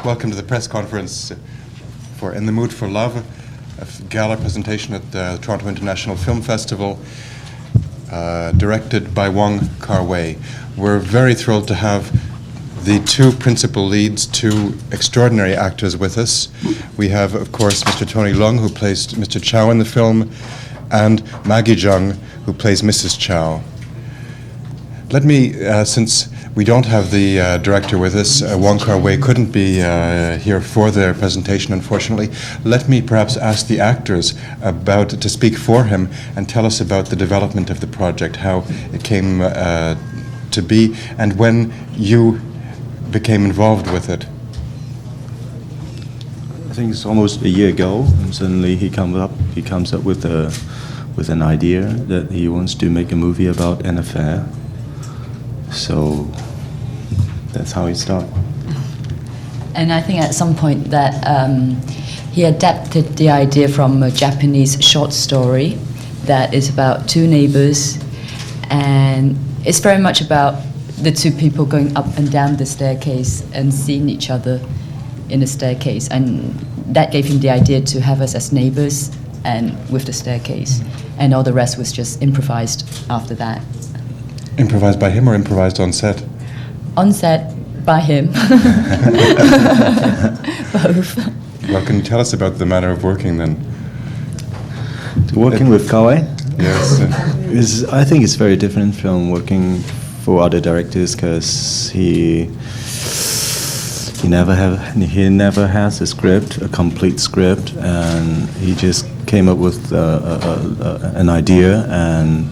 Welcome to the press conference for In the Mood for Love, a gala presentation at the Toronto International Film Festival, directed by Wong Kar Wai. We're very thrilled to have the two principal leads, two extraordinary actors with us. We have, of course, Mr. Tony Leung, who plays Mr. Chow in the film, and Maggie Cheung, who plays Mrs. Chow. Let me, since we don't have the director with us, Wong Kar Wai couldn't be here for their presentation, unfortunately. Let me perhaps ask the actors to speak for him and tell us about the development of the project, how it came to be, and when you became involved with it. I think it's almost a year ago, and suddenly he comes up with an idea that he wants to make a movie about an affair. So that's how it started. And I think at some point that he adapted the idea from a Japanese short story that is about two neighbors, and it's very much about the two people going up and down the staircase and seeing each other in the staircase, and that gave him the idea to have us as neighbors and with the staircase, and all the rest was just improvised after that. Improvised by him or improvised on set? On set by him. Both. Well, can you tell us about the manner of working then? Working with Kar Wai? Yes. I think it's very different from working for other directors because he never has a script, a complete script, and he just came up with an idea, and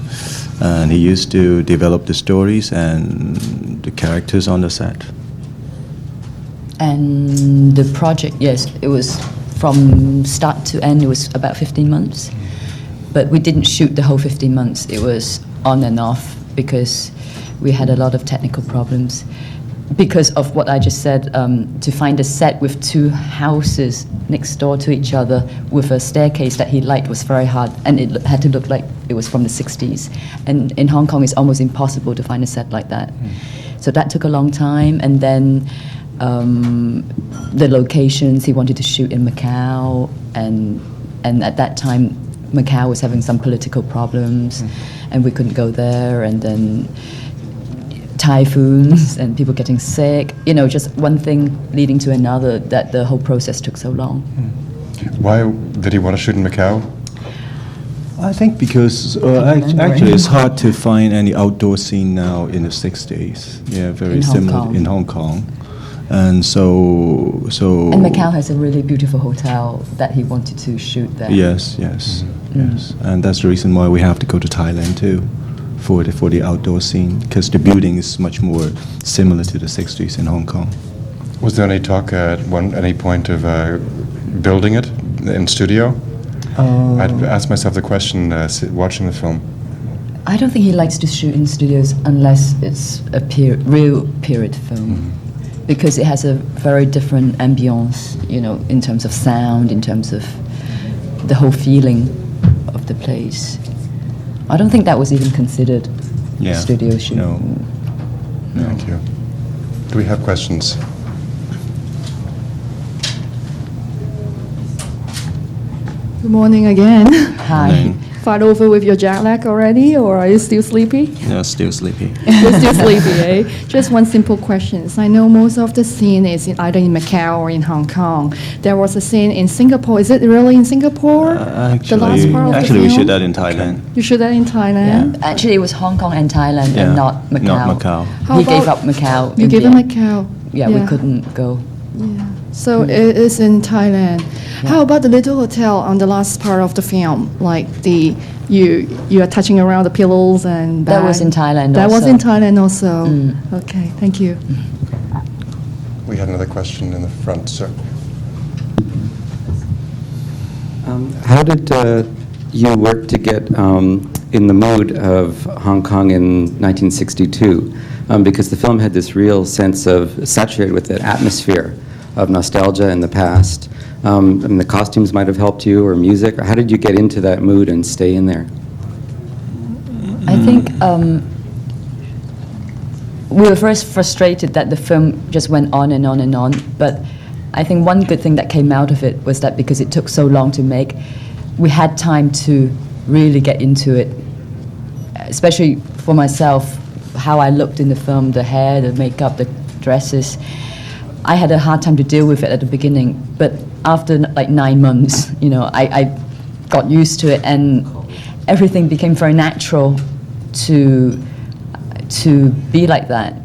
he used to develop the stories and the characters on the set. And the project, yes, it was from start to end, it was about 15 months. But we didn't shoot the whole 15 months. It was on and off because we had a lot of technical problems. Because of what I just said, to find a set with two houses next door to each other with a staircase that he liked was very hard, and it had to look like it was from the 60s. And in Hong Kong, it's almost impossible to find a set like that. So that took a long time, and then the locations, he wanted to shoot in Macau, and at that time, Macau was having some political problems, and we couldn't go there, and then typhoons and people getting sick, just one thing leading to another, that the whole process took so long. Why did he want to shoot in Macau? I think because actually it's hard to find any outdoor scene now in the 60s. Yeah, very similar in Hong Kong. And so And Macau has a really beautiful hotel that he wanted to shoot there. Yes. And that's the reason why we have to go to Thailand too. For the outdoor scene, because the building is much more similar to the 60s in Hong Kong. Was there any talk at any point of building it in studio? I'd asked myself the question watching the film. I don't think he likes to shoot in studios unless it's a real period film, because it has a very different ambience, in terms of sound, in terms of the whole feeling of the place. I don't think that was even considered studio shoot. No. Thank you. Do we have questions? Good morning again. Hi. Fought over with your jet lag already, or are you still sleepy? No, still sleepy. You're still sleepy, eh? Just one simple question. I know most of the scene is either in Macau or in Hong Kong. There was a scene in Singapore. Is it really in Singapore? The last part of the film? We shoot that in Thailand. You shoot that in Thailand? Yeah. Actually, it was Hong Kong and Thailand, and not Macau. Not Macau. He gave up Macau. You gave up Macau? Yeah, we couldn't go. Yeah. So it is in Thailand. Yeah. How about the little hotel on the last part of the film? Like you are touching around the pillows and that was in Thailand. That was in Thailand also. Okay, thank you. We had another question in the front, sir. How did you work to get in the mood of Hong Kong in 1962? Because the film had this real sense of saturated with the atmosphere of nostalgia in the past. And the costumes might have helped you, or music, or how did you get into that mood and stay in there? I think we were first frustrated that the film just went on and on and on, but I think one good thing that came out of it was that because it took so long to make, we had time to really get into it, especially for myself, how I looked in the film, the hair, the makeup, the dresses. I had a hard time to deal with it at the beginning, but after like 9 months, you know, I got used to it, and everything became very natural to be like that.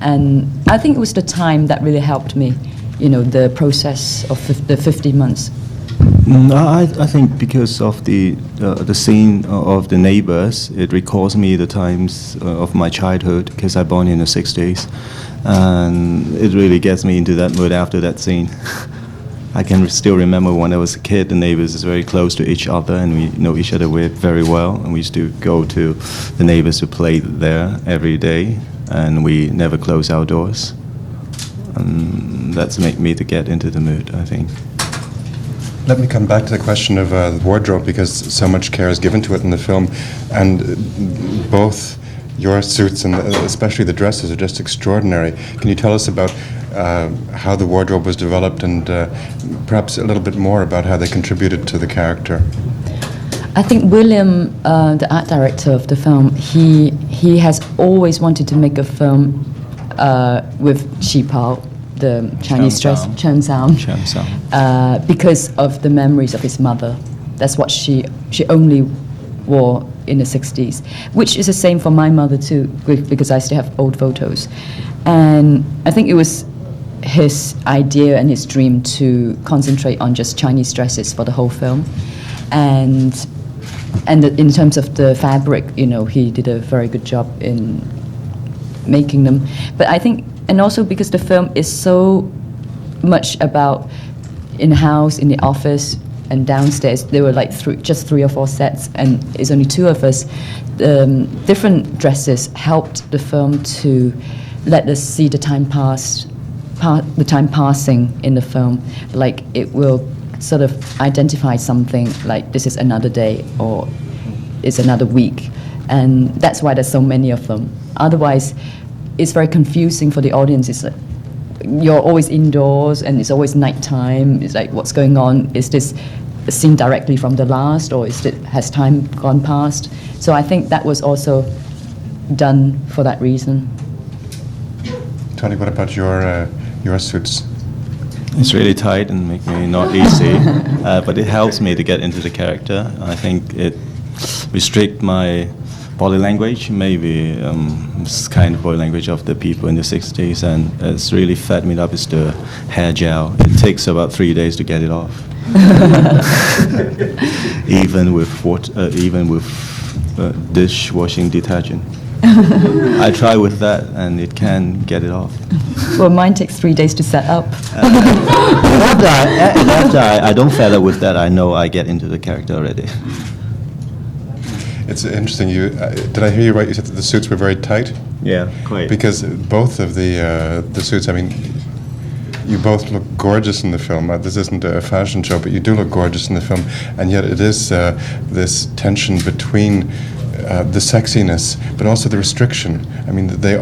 And I think it was the time that really helped me, you know, the process of the 15 months. I think because of the scene of the neighbors, it recalls me the times of my childhood, because I born in the 60s, and it really gets me into that mood after that scene. I can still remember when I was a kid, the neighbors is very close to each other, and we know each other very well, and we used to go to the neighbors to play there every day, and we never close our doors. And that's made me to get into the mood, I think. Let me come back to the question of the wardrobe, because so much care is given to it in the film, and both your suits and especially the dresses are just extraordinary. Can you tell us about how the wardrobe was developed, and perhaps a little bit more about how they contributed to the character? I think William, the art director of the film, he has always wanted to make a film with Qi Pao, the Chinese dress, Cheung, because of the memories of his mother. That's what she only wore in the 60s, which is the same for my mother too, because I still have old photos. And I think it was his idea and his dream to concentrate on just Chinese dresses for the whole film. And in terms of the fabric, you know, he did a very good job in making them. But I think, and also because the film is so much about in-house, in the office, and downstairs, there were like just 3 or 4 sets, and it's only 2 of us. Different dresses helped the film to let us see the time the time passing in the film. Like it will sort of identify something like this is another day or it's another week, and that's why there's so many of them. Otherwise, it's very confusing for the audience. It's like you're always indoors and it's always nighttime. It's like, what's going on? Is this a scene directly from the last, or has time gone past? So I think that was also done for that reason. Tony, what about your suits? It's really tight and make me not easy, but it helps me to get into the character. I think it restricts my body language, maybe this kind of body language of the people in the 60s, and it's really fed me up is the hair gel. It takes about 3 days to get it off. even with dishwashing detergent. I try with that, and it can get it off. Well, mine takes 3 days to set up. After I don't fed up with that, I know I get into the character already. It's interesting. Did I hear you right? You said that the suits were very tight? Yeah, quite. Because both of the suits, I mean, you both look gorgeous in the film. This isn't a fashion show, but you do look gorgeous in the film, and yet it is this tension between the sexiness, but also the restriction. I mean, they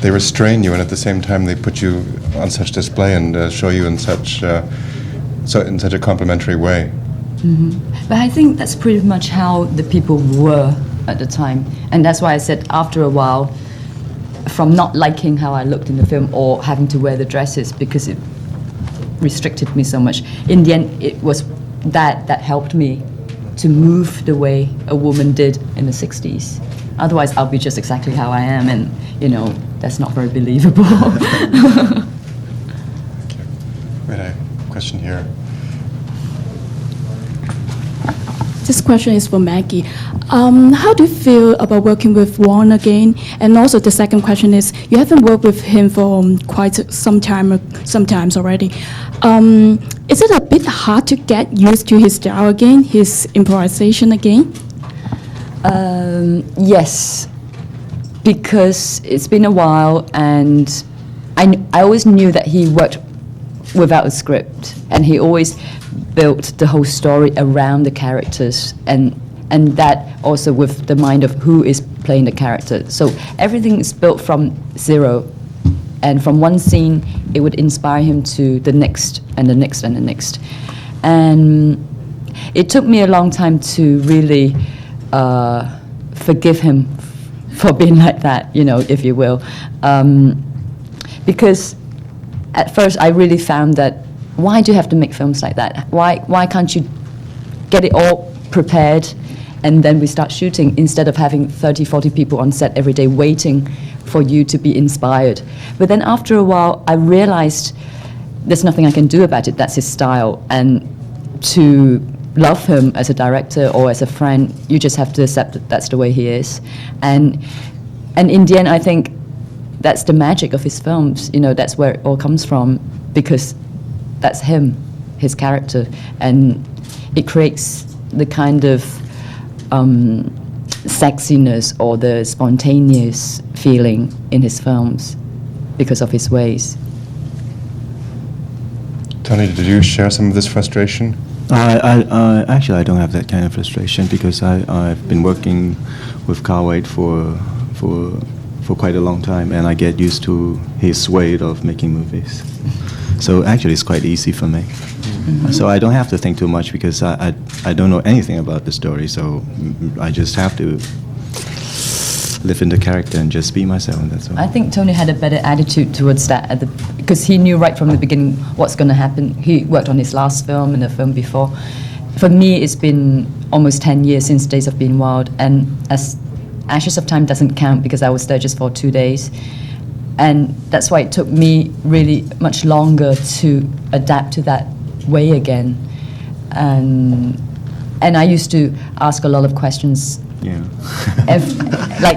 restrain you, and at the same time they put you on such display and show you in such a complimentary way. Mm-hmm. But I think that's pretty much how the people were at the time, and that's why I said after a while, from not liking how I looked in the film or having to wear the dresses because it restricted me so much, in the end it was that helped me to move the way a woman did in the 60s. Otherwise I'll be just exactly how I am, and you know, that's not very believable. Thank you. We had a question here. This question is for Maggie. How do you feel about working with Wong again? And also the second question is, you haven't worked with him for quite sometimes already. Is it a bit hard to get used to his style again, his improvisation again? Yes, because it's been a while, and I always knew that he worked without a script, and he always built the whole story around the characters, and that also with the mind of who is playing the character. So everything is built from zero, and from one scene it would inspire him to the next and the next and the next. And it took me a long time to really forgive him for being like that, you know, if you will. Because at first I really found that, why do you have to make films like that? Why can't you get it all prepared and then we start shooting instead of having 30, 40 people on set every day waiting for you to be inspired? But then after a while, I realized there's nothing I can do about it. That's his style. And to love him as a director or as a friend, you just have to accept that that's the way he is. And in the end, I think that's the magic of his films. You know, that's where it all comes from, because that's him, his character. And it creates the kind of sexiness or the spontaneous feeling in his films because of his ways. Tony, did you share some of this frustration? Actually, I don't have that kind of frustration because I've been working with Kar Wai for quite a long time, and I get used to his way of making movies. So actually, it's quite easy for me. Mm-hmm. So I don't have to think too much because I don't know anything about the story. So I just have to live in the character and just be myself, and that's all. I think Tony had a better attitude towards that because he knew right from the beginning what's going to happen. He worked on his last film and the film before. For me, it's been almost 10 years since Days of Being Wild, and as Ashes of Time doesn't count because I was there just for 2 days. And that's why it took me really much longer to adapt to that way again. And I used to ask a lot of questions. Yeah.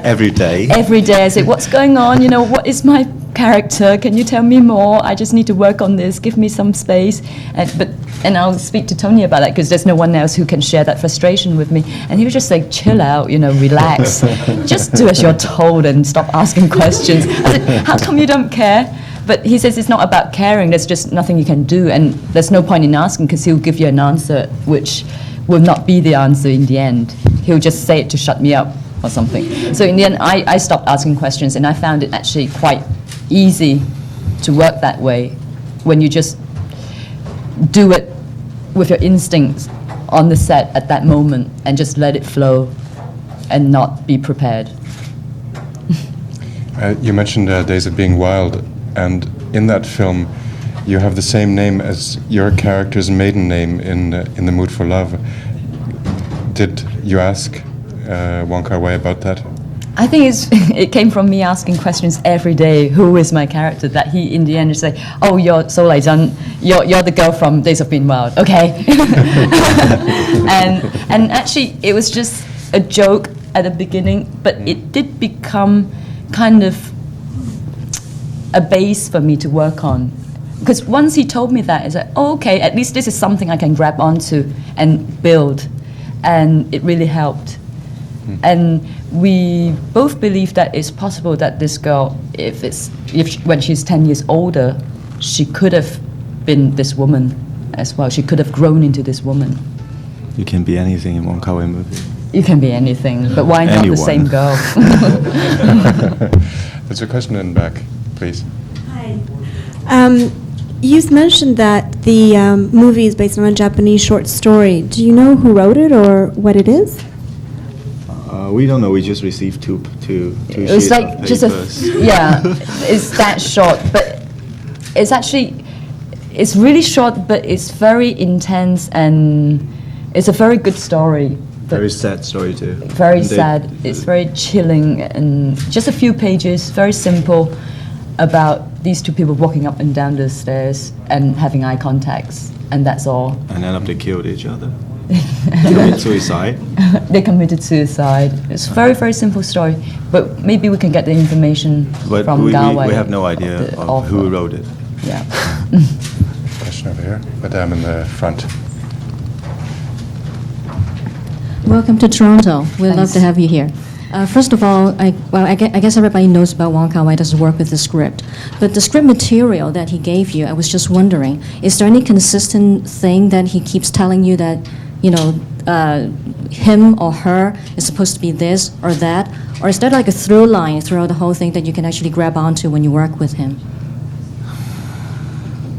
Every day. Every day. I say, what's going on? You know, what is my character? Can you tell me more? I just need to work on this. Give me some space. And I'll speak to Tony about that because there's no one else who can share that frustration with me. And he would just say, chill out, you know, relax. Just do as you're told and stop asking questions. I said, how come you don't care? But he says it's not about caring. There's just nothing you can do. And there's no point in asking because he'll give you an answer which will not be the answer in the end. He'll just say it to shut me up or something. So in the end, I stopped asking questions, and I found it actually quite easy to work that way when you just do it with your instincts on the set at that moment and just let it flow and not be prepared. You mentioned Days of Being Wild, and in that film, you have the same name as your character's maiden name in The Mood for Love. Did you ask Wong Kar Wai about that? I think it came from me asking questions every day. Who is my character? That he, in the end, is like, "Oh, you're So Lai Zhen. You're the girl from Days of Being Wild." Okay. and actually, it was just a joke at the beginning, but it did become kind of a base for me to work on. Because once he told me that, it's like, oh, okay, at least this is something I can grab onto and build. And it really helped. And we both believe that it's possible that this girl, when she's 10 years older, she could have been this woman as well. She could have grown into this woman. You can be anything in Wong Kar Wai movie. You can be anything, but why not the same girl? There's a question in the back, please. Hi. You've mentioned that the movie is based on a Japanese short story. Do you know who wrote it or what it is? We don't know. We just received two It was sheets like of just papers. it's that short, but it's really short, but it's very intense and it's a very good story. Very sad story too. Very sad. It's very chilling and just a few pages, very simple, about these two people walking up and down the stairs and having eye contacts, and that's all. And then they killed each other. Committed suicide. They committed suicide. It's a very, very simple story, but maybe we can get the information But from we Galway. have no idea of who wrote it. Yeah. Question over here. Madame in the front. Welcome to Toronto. We'd love Thanks. to have you here. First of all, I guess everybody knows about Wong Kar Wai doesn't work with the script. But the script material that he gave you, I was just wondering, is there any consistent thing that he keeps telling you that, you know, him or her is supposed to be this or that? Or is there like a through line throughout the whole thing that you can actually grab onto when you work with him?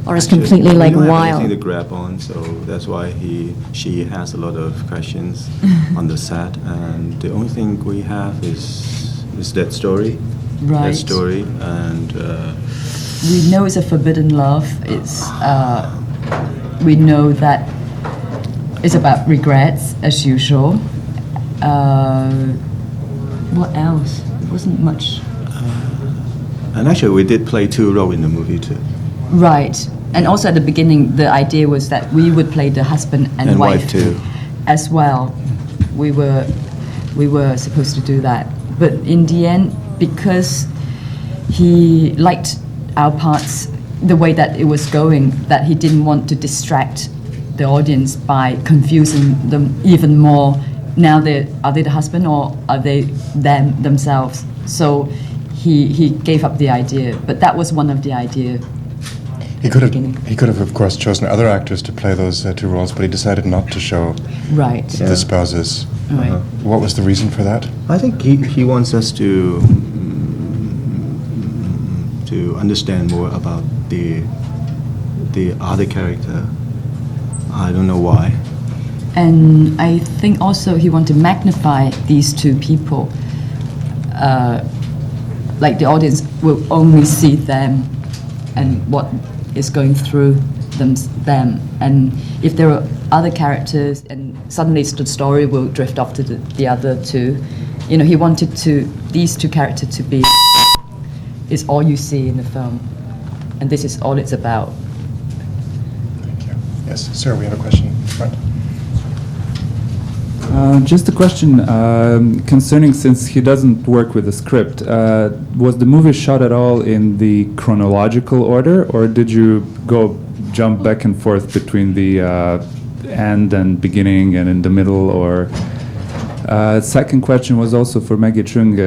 or is completely We like don't have wild? anything to grab on, so that's why she has a lot of questions on the set, and the only thing we have is that story. Right. That story, and We know it's a forbidden love. We know that it's about regrets, as usual. What else? It wasn't much. and actually we did play 2 roles in the movie too. Right. And also at the beginning, the idea was that we would play the husband and wife too. as well. We were supposed to do that. But in the end, because he liked our parts the way that it was going, that he didn't want to distract the audience by confusing them even more. Now are they the husband or are they themselves? So he gave up the idea, but that was one of the ideas. He could have, of course, chosen other actors to play those 2 roles, but he decided not to show Right. the spouses. Right. What was the reason for that? I think he wants us to understand more about the other character. I don't know why. And I think also he wanted to magnify these 2 people. Like the audience will only see them and what is going through them. And if there are other characters, and suddenly the story will drift off to the other 2. You know, he wanted these 2 characters to be is all you see in the film, and this is all it's about. Thank you. Yes, sir, we have a question in front. Just a question concerning, since he doesn't work with the script, was the movie shot at all in the chronological order, or did you jump back and forth between the end and beginning and in the middle, or... Second question was also for Maggie Cheung,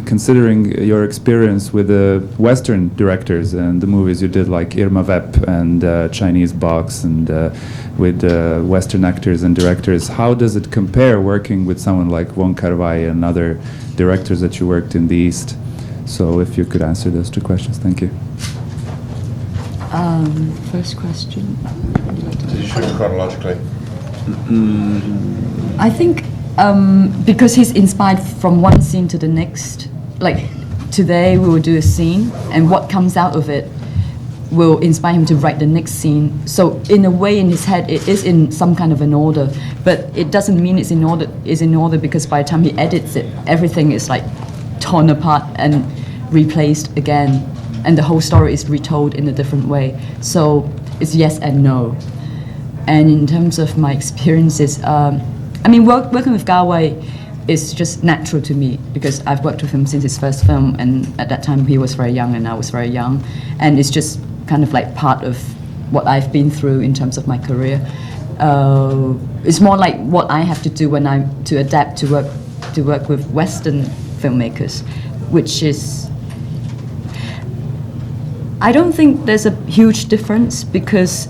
considering your experience with the Western directors and the movies you did like Irma Vep and Chinese Box and with Western actors and directors, how does it compare working with someone like Wong Kar Wai and other directors that you worked in the East? So if you could answer those 2 questions, thank you. First question. Did you shoot chronologically? I think because he's inspired from one scene to the next. Like today we will do a scene, and what comes out of it will inspire him to write the next scene. So in a way, in his head, it is in some kind of an order, but it doesn't mean it's in order. It's in order because by the time he edits it, everything is like torn apart and replaced again, and the whole story is retold in a different way. So it's yes and no. And in terms of my experiences, I mean, working with Kar Wai is just natural to me because I've worked with him since his first film, and at that time he was very young and I was very young, and it's just kind of like part of what I've been through in terms of my career. It's more like what I have to do when I'm to adapt to work with Western filmmakers, which is, I don't think there's a huge difference because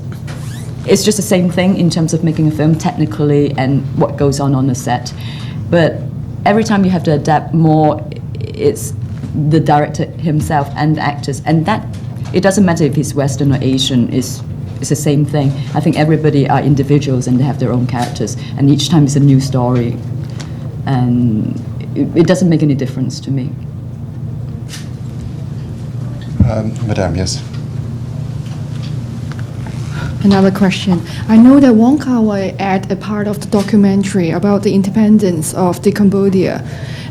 it's just the same thing in terms of making a film technically and what goes on the set. But every time you have to adapt more, it's the director himself and the actors. And that, it doesn't matter if he's Western or Asian, it's the same thing. I think everybody are individuals and they have their own characters. And each time it's a new story. And it doesn't make any difference to me. Madame, yes. Another question. I know that Wong Kar Wai added a part of the documentary about the independence of the Cambodia.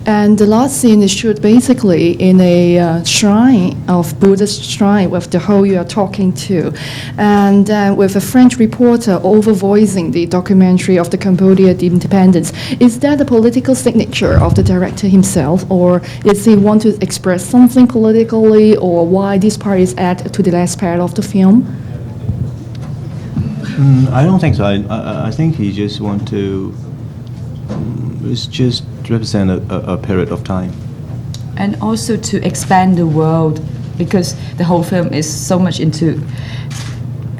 And the last scene is shot basically in a shrine, of Buddhist shrine, with the whole you are talking to. And with a French reporter over-voicing the documentary of the Cambodia independence. Is that a political signature of the director himself? Or does he want to express something politically? Or why this part is added to the last part of the film? I don't think so. I think he just want to. It's just represent a period of time. And also to expand the world, because the whole film is so much into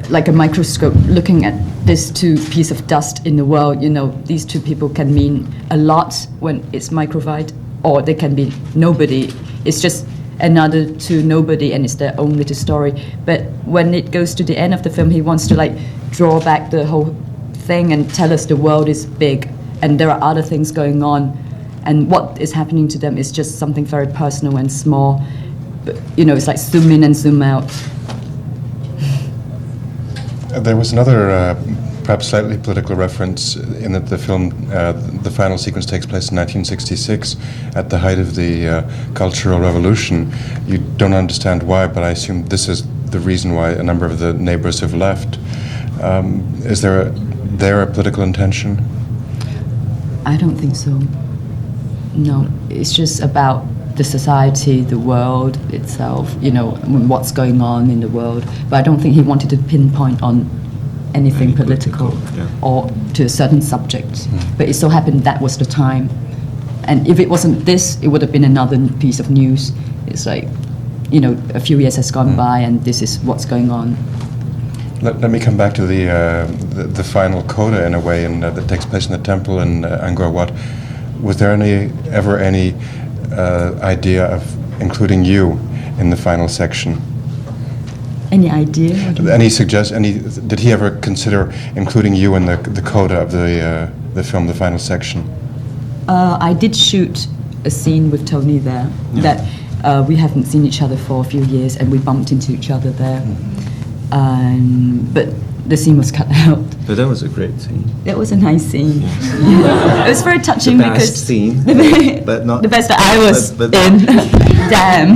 like a microscope looking at these 2 pieces of dust in the world. You know, these 2 people can mean a lot when it's microfied, or they can be nobody. It's just another to nobody, and it's their own little story. But when it goes to the end of the film, he wants to like draw back the whole thing and tell us the world is big and there are other things going on, and what is happening to them is just something very personal and small. But, you know, it's like zoom in and zoom out. There was another, perhaps slightly political reference in that the film, the final sequence takes place in 1966, at the height of the Cultural Revolution. You don't understand why, but I assume this is the reason why a number of the neighbors have left. Is there a political intention? I don't think so. No, it's just about the society, the world itself, you know, what's going on in the world. But I don't think he wanted to pinpoint on anything political or to a certain subject. But it so happened that was the time. And if it wasn't this, it would have been another piece of news. It's like, you know, a few years has gone by and this is what's going on. Let me come back to the final coda in a way, and that takes place in the temple in Angkor Wat. Was there ever any idea of including you in the final section? Any idea? Did he ever consider including you in the coda of the film, the final section? I did shoot a scene with Tony there that we haven't seen each other for a few years, and we bumped into each other there. But the scene was cut out. But that was a great scene. It was a nice scene. It was very touching The best because scene, but not the best that I was but in. Damn.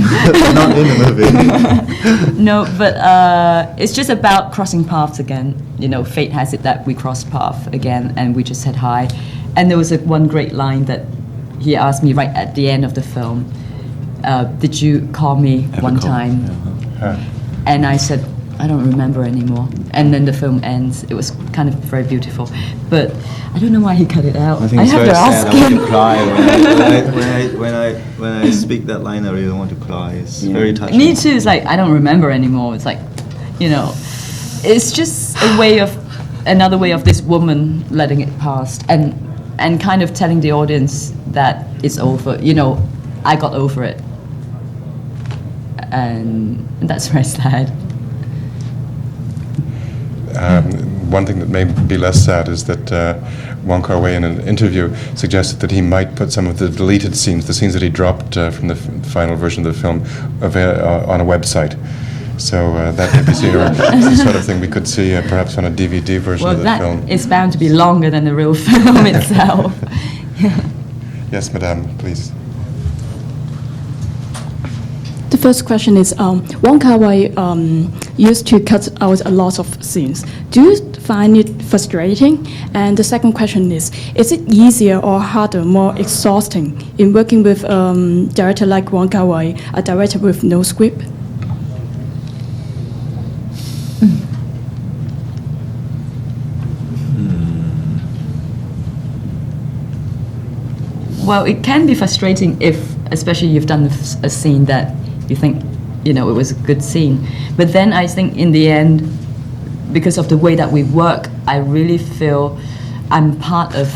not in the movie. No, but it's just about crossing paths again. You know, fate has it that we crossed paths again, and we just said hi. And there was one great line that he asked me right at the end of the film. Did you call me one time? And I said, I don't remember anymore. And then the film ends. It was kind of very beautiful, but I don't know why he cut it out. I think I it's have very to sad. ask I want him. to cry when I speak that line. I really want to cry. It's very touching. Me too. It's like I don't remember anymore. It's like, you know, it's just another way of this woman letting it pass and kind of telling the audience that it's over. You know, I got over it, and that's very sad. One thing that may be less sad is that Wong Kar Wai in an interview suggested that he might put some of the deleted scenes, the scenes that he dropped from the final version of the film, on a website. So that could be seen, or the sort of thing we could see perhaps on a DVD version of the film. Well, that is bound to be longer than the real film itself. Yes, Madame, please. The first question is, Wong Kar Wai used to cut out a lot of scenes. Do you find it frustrating? And the second question is it easier or harder, more exhausting in working with a director like Wong Kar Wai, a director with no script? Well, it can be frustrating if, especially you've done a scene that you think, you know, it was a good scene. But then I think in the end, because of the way that we work, I really feel I'm part of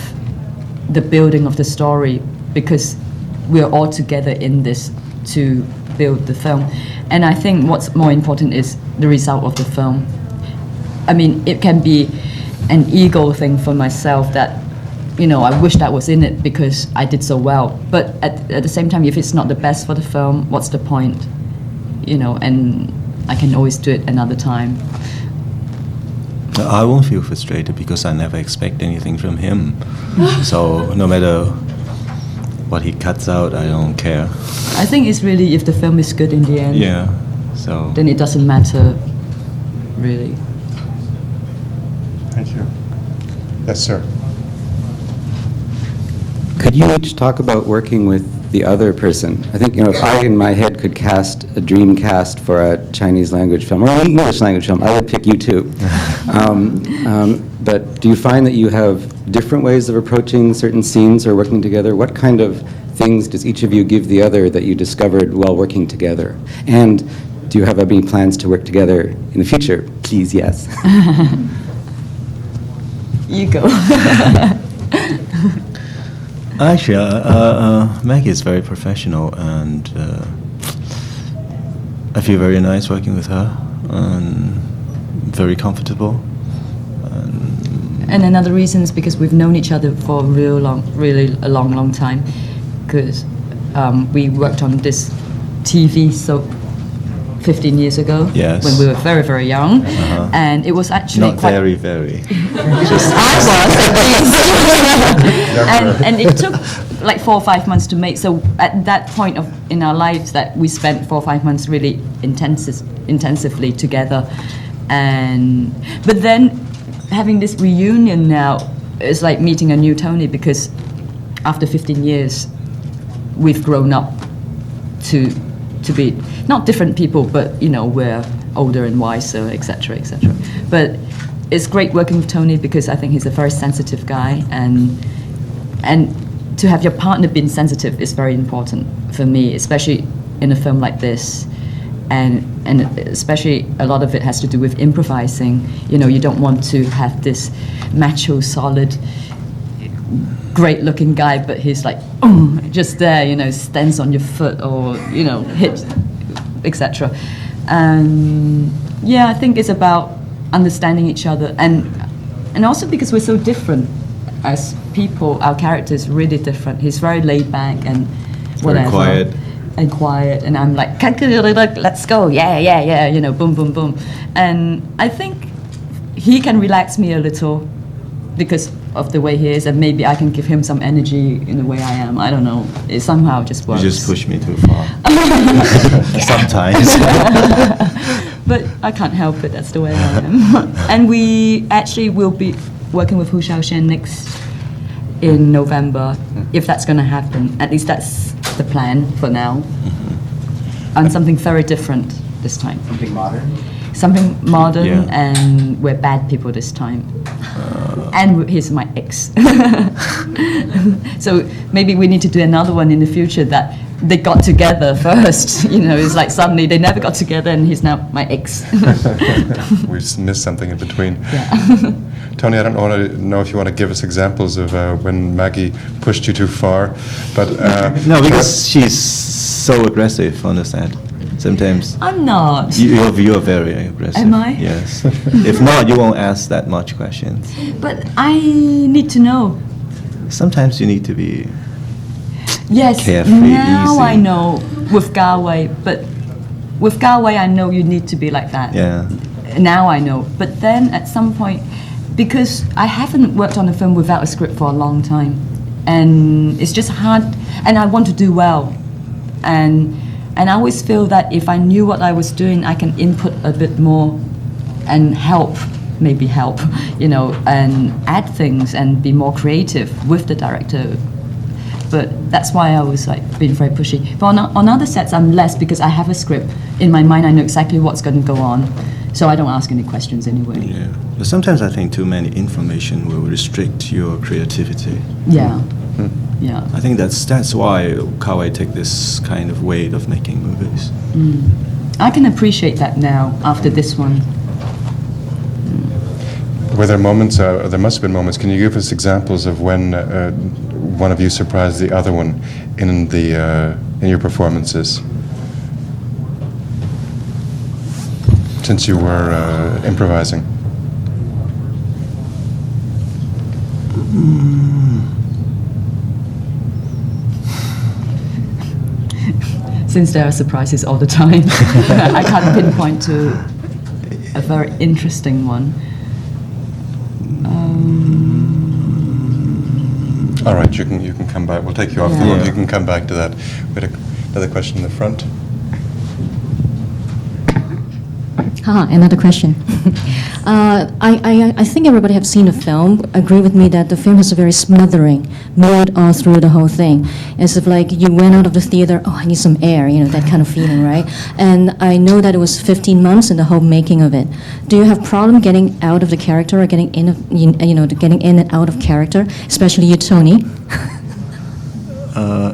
the building of the story because we're all together in this to build the film. And I think what's more important is the result of the film. I mean, it can be an ego thing for myself that, you know, I wish that was in it because I did so well. But at the same time, if it's not the best for the film, what's the point? You know, and I can always do it another time. I won't feel frustrated because I never expect anything from him. So no matter what he cuts out, I don't care. I think it's really if the film is good in the end. Yeah, so. Then it doesn't matter, really. Thank you. Yes, sir. Could you each talk about working with the other person? I think, you know, if I in my head could cast a dream cast for a Chinese language film or an English language film, I would pick you too. But do you find that you have different ways of approaching certain scenes or working together? What kind of things does each of you give the other that you discovered while working together? And do you have any plans to work together in the future? Please, yes. You go. Actually, Maggie is very professional, and I feel very nice working with her. and very comfortable. And another reason is because we've known each other for really a long time. Because we worked on this TV soap 15 years ago, Yes. when we were very, very young, and it was actually Not quite. very. I was, and it took like 4 or 5 months to make. So at that point in our lives, that we spent 4 or 5 months really intensively together, but then having this reunion now is like meeting a new Tony, because after 15 years, we've grown up to be not different people, but we're older and wiser, etc., etc. But it's great working with Tony, because I think he's a very sensitive guy, and to have your partner being sensitive is very important for me, especially in a film like this, and especially a lot of it has to do with improvising. You don't want to have this macho, solid, great-looking guy, but he's like, just there, stands on your foot, or hits, etc. I think it's about understanding each other, and also because we're so different as people, our characters really different. He's very laid back and whatever. Very quiet, and I'm like, let's go, yeah, boom, boom, boom. And I think he can relax me a little because of the way he is, and maybe I can give him some energy in the way I am. I don't know. It somehow just works. You just push me too far. Sometimes. But I can't help it. That's the way I am. And we actually will be working with Hu Xiaoshen next in November, if that's going to happen. At least that's the plan for now. And something very different this time. Something modern? Something modern, Yeah. and we're bad people this time. And he's my ex. So maybe we need to do another one in the future that they got together first. It's like suddenly they never got together, and he's now my ex. We just missed something in between. Yeah. Tony, I don't know if you want to give us examples of when Maggie pushed you too far, but No, because she's so aggressive on the set. Sometimes I'm not. you're very aggressive. Am I? Yes. If not, you won't ask that much questions. But I need to know. Sometimes you need to be Yes, carefree, now easy. I know with Kar Wai, but with Kar Wai I know you need to be like that. Yeah. Now I know. But then at some point, because I haven't worked on a film without a script for a long time, and it's just hard, and I want to do well. And I always feel that if I knew what I was doing, I can input a bit more and maybe help, and add things and be more creative with the director. But that's why I was like being very pushy. But on other sets, I'm less, because I have a script in my mind. I know exactly what's going to go on, so I don't ask any questions anyway. Yeah. But sometimes I think too many information will restrict your creativity. Yeah, yeah. I think that's why Kar Wai take this kind of way of making movies. I can appreciate that now after this one. were there moments, there must have been moments, can you give us examples of when one of you surprised the other one in your performances? Since you were improvising. Since there are surprises all the time, I can't pinpoint to a very interesting one. All right, you can come back. We'll take you off the hold. You can come back to that. We had another question in the front. Another question. I think everybody have seen the film, agree with me that the film has a very smothering mood all through the whole thing. As if like you went out of the theater, I need some air, that kind of feeling, right? And I know that it was 15 months in the whole making of it. Do you have problem getting out of the character or getting in, getting in and out of character, especially you, Tony?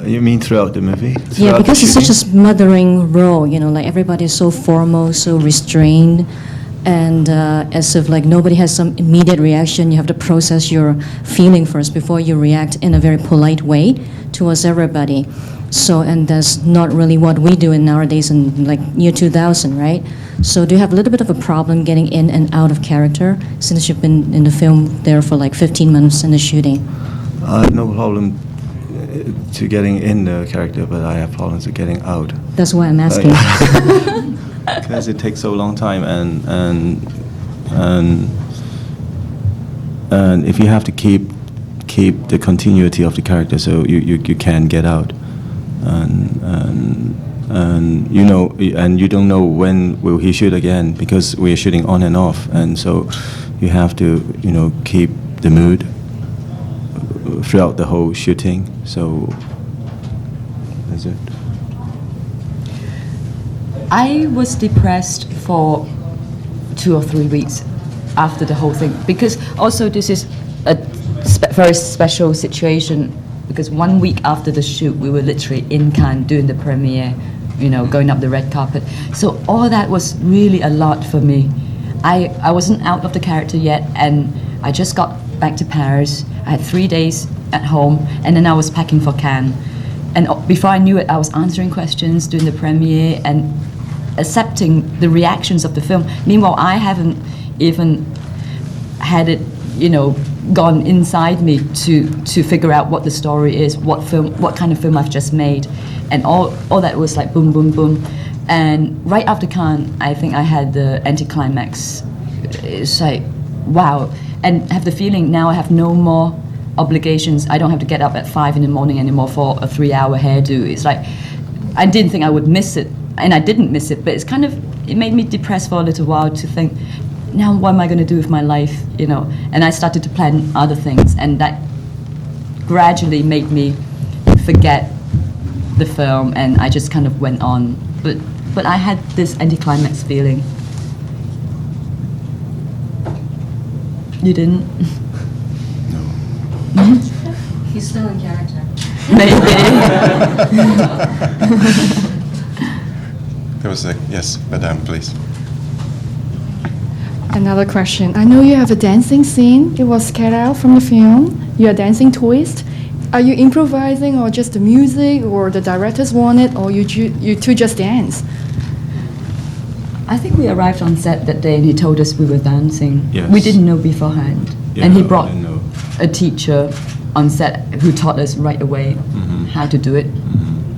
You mean throughout the movie? Yeah, Throughout because the it's such a shooting? smothering role, like everybody is so formal, so restrained, and as if like nobody has some immediate reaction. You have to process your feeling first before you react in a very polite way towards everybody. So, and that's not really what we do in nowadays in like year 2000, right? So do you have a little bit of a problem getting in and out of character since you've been in the film there for like 15 months in the shooting? I have no problem to getting in the character, but I have problems with getting out. That's why I'm asking. Because it takes so long time, and if you have to keep the continuity of the character, so you can get out, and you know, and you don't know when will he shoot again, because we are shooting on and off, and so you have to, you know, keep the mood throughout the whole shooting. So that's it. I was depressed for 2 or 3 weeks after the whole thing, because also this is a very special situation, because 1 week after the shoot we were literally in Cannes doing the premiere, you know, going up the red carpet. So all that was really a lot for me. I wasn't out of the character yet, and I just got back to Paris. I had 3 days at home, and then I was packing for Cannes. And before I knew it, I was answering questions, doing the premiere, and accepting the reactions of the film. Meanwhile, I haven't even had it, you know, gone inside me to figure out what the story is, what kind of film I've just made, and all that was like boom, boom, boom. And right after Cannes, I think I had the anticlimax. It's like, wow, and have the feeling now I have no more obligations. I don't have to get up at 5 in the morning anymore for a 3-hour hairdo. It's like, I didn't think I would miss it, and I didn't miss it, but it's kind of, it made me depressed for a little while to think, now what am I going to do with my life, you know? And I started to plan other things, and that gradually made me forget the film, and I just kind of went on. But I had this anticlimax feeling. You didn't? No. He's still in character. Maybe. There was a, yes, Madame, please. Another question. I know you have a dancing scene. It was cut out from the film. You're a dancing twist. Are you improvising, or just the music, or the directors want it, or you two just dance? I think we arrived on set that day and he told us we were dancing. Yes. We didn't know beforehand. Yeah, and he I brought didn't know. a teacher on set who taught us right away how to do it,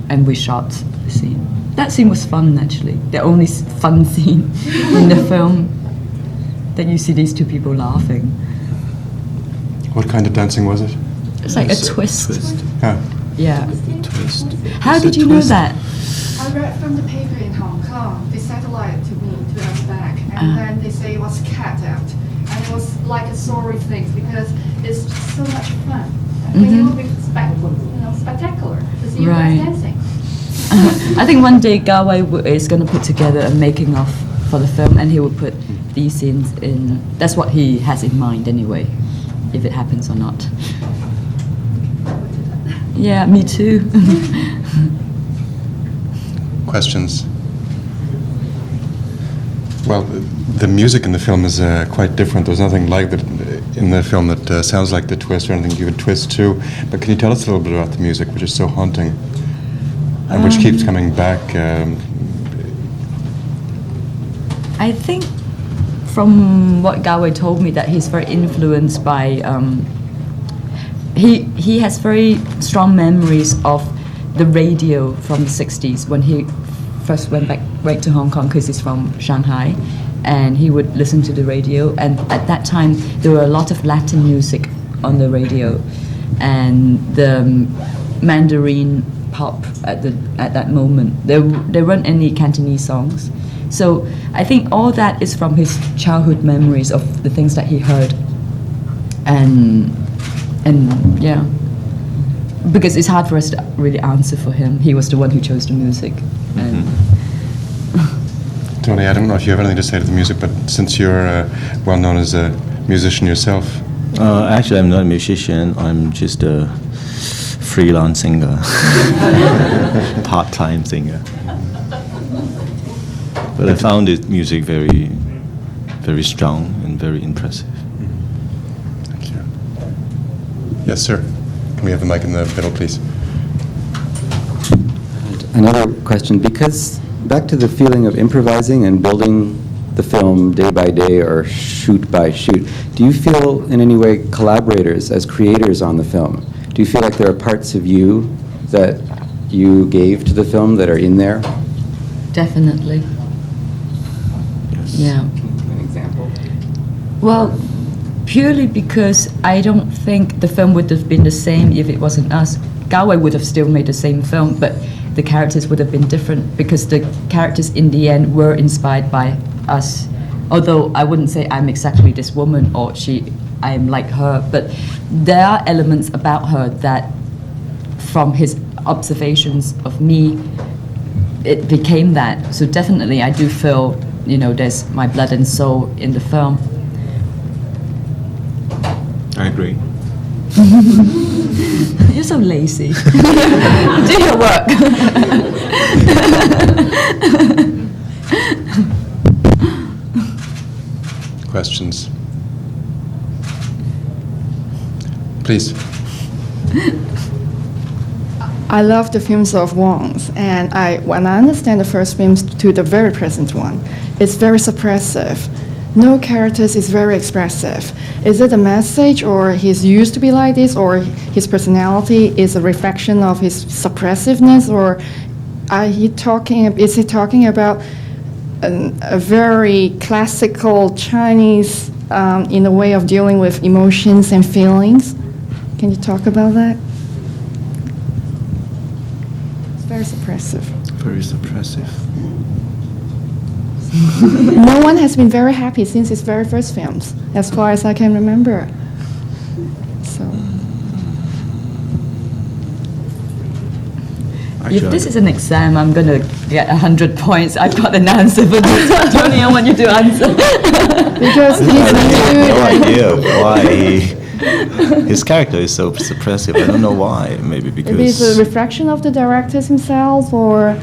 and we shot the scene. That scene was fun, actually. The only fun scene in the film, that you see these two people laughing. What kind of dancing was it? It's like It's a twist. Ah, Yeah. Twist. How It's did a you know twist. that? I read from the paper in Hong Kong. They satellite to me to us back, and then they say it was cut out, and it was like a sorry thing because it's just so much fun. I think it will be spectacular to see you Right. guys dancing. I think one day Kar Wai is going to put together a making of for the film, and he will put these scenes in. That's what he has in mind anyway, if it happens or not. Yeah, me too. questions? Well, the music in the film is quite different. There's nothing like that in the film that sounds like the twist or anything you would twist to. But can you tell us a little bit about the music, which is so haunting, and which keeps coming back? I think from what Kar Wai told me that he's very influenced by, he has very strong memories of the radio from the 60s when he first went back right to Hong Kong, because he's from Shanghai, and he would listen to the radio, and at that time there were a lot of Latin music on the radio, and the Mandarin pop at that moment. There weren't any Cantonese songs. So I think all that is from his childhood memories of the things that he heard, and yeah, because it's hard for us to really answer for him. He was the one who chose the music. And Tony, I don't know if you have anything to say to the music, but since you're well known as a musician yourself. Actually, I'm not a musician. I'm just a freelance singer, part-time singer. But I found the music very, very strong and very impressive. Thank you. Yes, sir. Can we have the mic in the middle, please? Another question, because back to the feeling of improvising and building the film day by day or shoot by shoot, do you feel in any way collaborators as creators on the film? Do you feel like there are parts of you that you gave to the film that are in there? Definitely. Yeah. An example? Well, purely because I don't think the film would have been the same if it wasn't us. Kar Wai would have still made the same film, but the characters would have been different because the characters in the end were inspired by us. Although I wouldn't say I'm exactly this woman or I am like her, but there are elements about her that from his observations of me, it became that. So definitely I do feel, there's my blood and soul in the film. I agree. You're so lazy. Do your work. Questions? Please. I love the films of Wong's, and when I understand the first films to the very present one, it's very suppressive. No characters is very expressive. Is it a message, or he's used to be like this, or his personality is a reflection of his suppressiveness, or is he talking about a very classical Chinese in a way of dealing with emotions and feelings? Can you talk about that? It's very suppressive. Very suppressive. No one has been very happy since his very first films, as far as I can remember. So, If this is an exam, I'm going to get 100 points. I've got an answer for this. Tony, I want you to answer. because he's No idea why his character is so suppressive. I don't know why. Maybe maybe it's because a reflection of the directors himself, or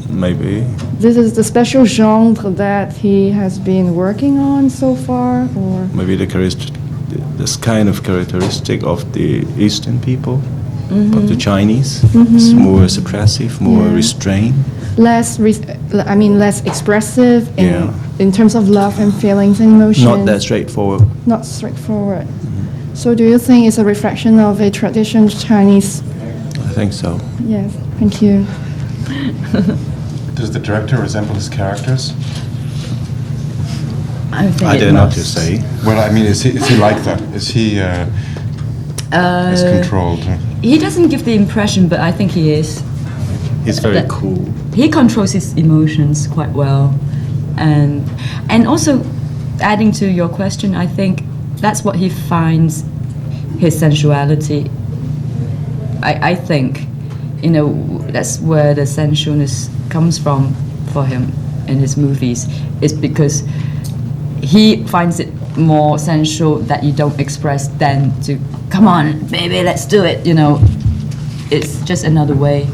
maybe this is the special genre that he has been working on so far, or this kind of characteristic of the Eastern people, of the Chinese, is more suppressive, more Yeah. restrained. less expressive Yeah. in terms of love and feelings and emotions. Not that straightforward. Not straightforward. So do you think it's a reflection of a traditional Chinese? I think so. Yes, thank you. Does the director resemble his characters? I think I it dare not to must. say. Well, I mean, is he like that? Is he as controlled? He doesn't give the impression, but I think he is. He's very That- cool. He controls his emotions quite well, and also adding to your question, I think that's what he finds his sensuality. I think, that's where the sensualness comes from for him in his movies, is because he finds it more sensual that you don't express than to, come on, baby, let's do it, It's just another way.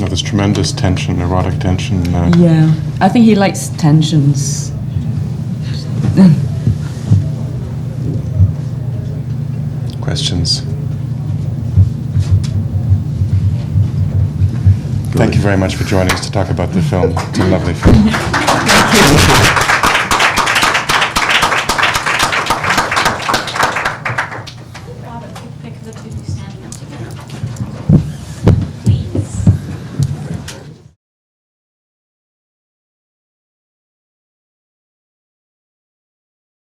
No, there's tremendous tension, erotic tension. Yeah, I think he likes tensions. Questions? Thank you very much for joining us to talk about the film. It's a lovely film.